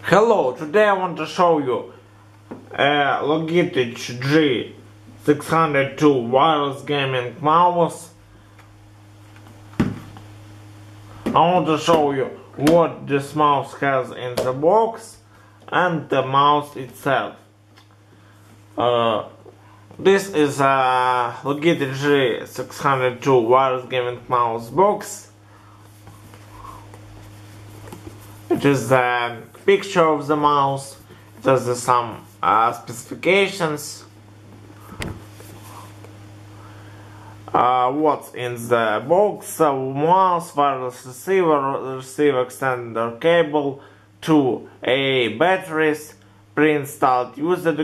Hello, today I want to show you a Logitech G602 wireless gaming mouse. I want to show you what this mouse has in the box and the mouse itself. This is a Logitech G602 wireless gaming mouse box. It is a picture of the mouse. It has some specifications. What's in the box: mouse, wireless receiver extender cable, 2 AA batteries, pre-installed user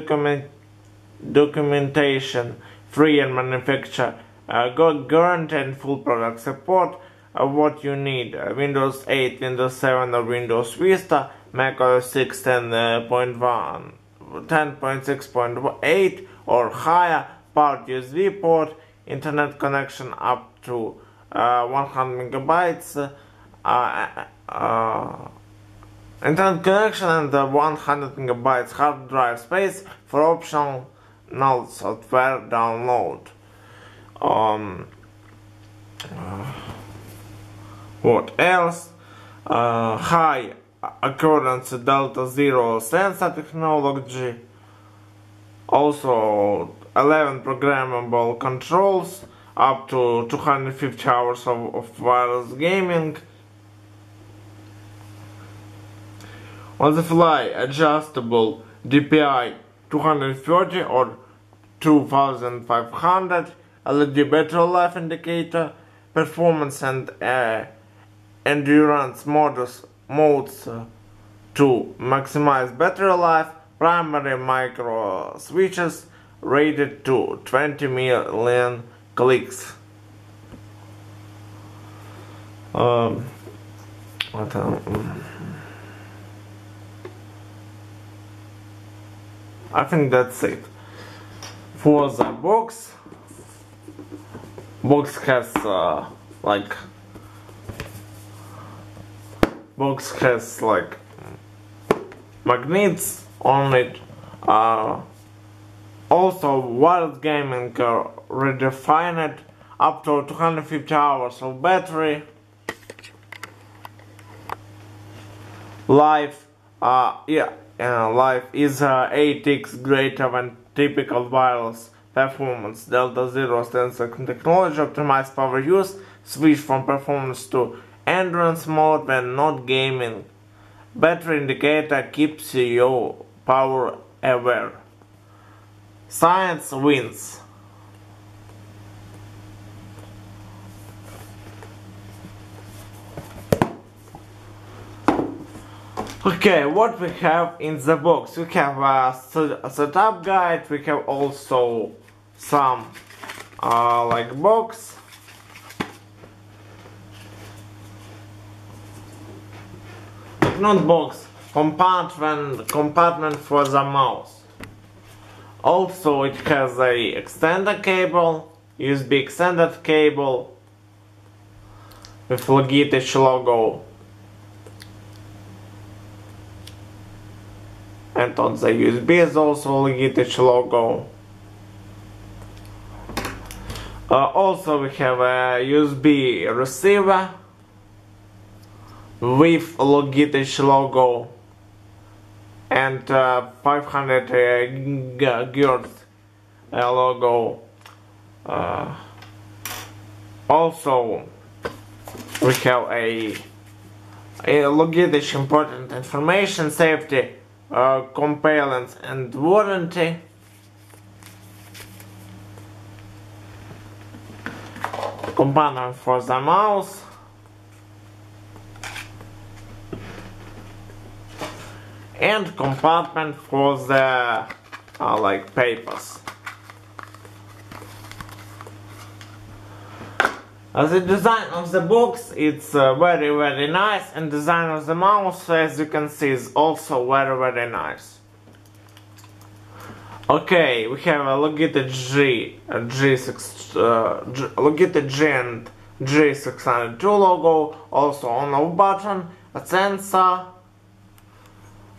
documentation, free and manufacturer guarantee and full product support. What you need: Windows 8, Windows 7 or Windows Vista, Mac OS 6 10.6.8 or higher, powered USB port, internet connection up to 100 megabytes, internet connection and 100 megabytes hard drive space for optional software download. What else? High accordance Delta Zero sensor technology. Also 11 programmable controls, up to 250 hours of wireless gaming. On the fly adjustable DPI 230 or 2500, LED battery life indicator, performance and endurance modes to maximize battery life, primary micro switches rated to 20 million clicks. I think that's it for the box. Box has magnets on it. Also wireless gaming redefined, up to 250 hours of battery life. Life is 8x greater than typical wireless performance. Delta Zero sensor technology, optimized power use, switch from performance to endurance mode when not gaming. Battery indicator keeps you power aware. Science wins. Okay, what we have in the box? We have a setup guide. We have also some box. Not box, compartment for the mouse. Also it has a extender cable, USB extended cable with Logitech logo, and on the USB is also Logitech logo. Also we have a USB receiver with Logitech logo and 500 Hz logo. Also we have a Logitech important information, safety, compliance and warranty. Component for the mouse. And compartment for the papers. The design of the box, it's very nice, and design of the mouse, as you can see, is also very nice. Okay, we have a Logitech G and G602 logo, also on-off button, a sensor,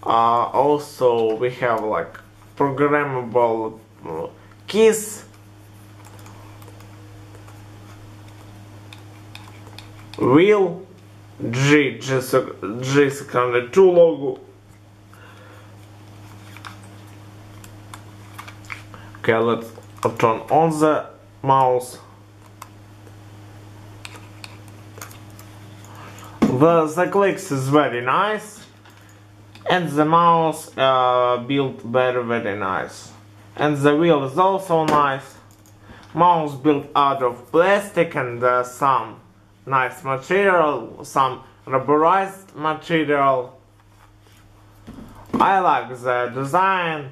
Also we have like programmable keys, wheel, G602 logo. Okay, let's turn on the mouse. The clicks is very nice, and the mouse built very nice, and the wheel is also nice. Mouse built out of plastic and some nice material, some rubberized material. I like the design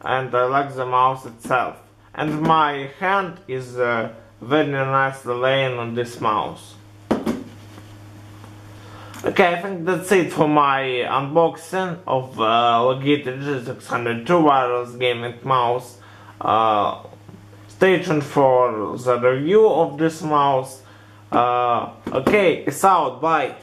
and I like the mouse itself, and my hand is very nicely laying on this mouse. Okay, I think that's it for my unboxing of Logitech G602 wireless gaming mouse. Stay tuned for the review of this mouse. Okay, peace out, bye.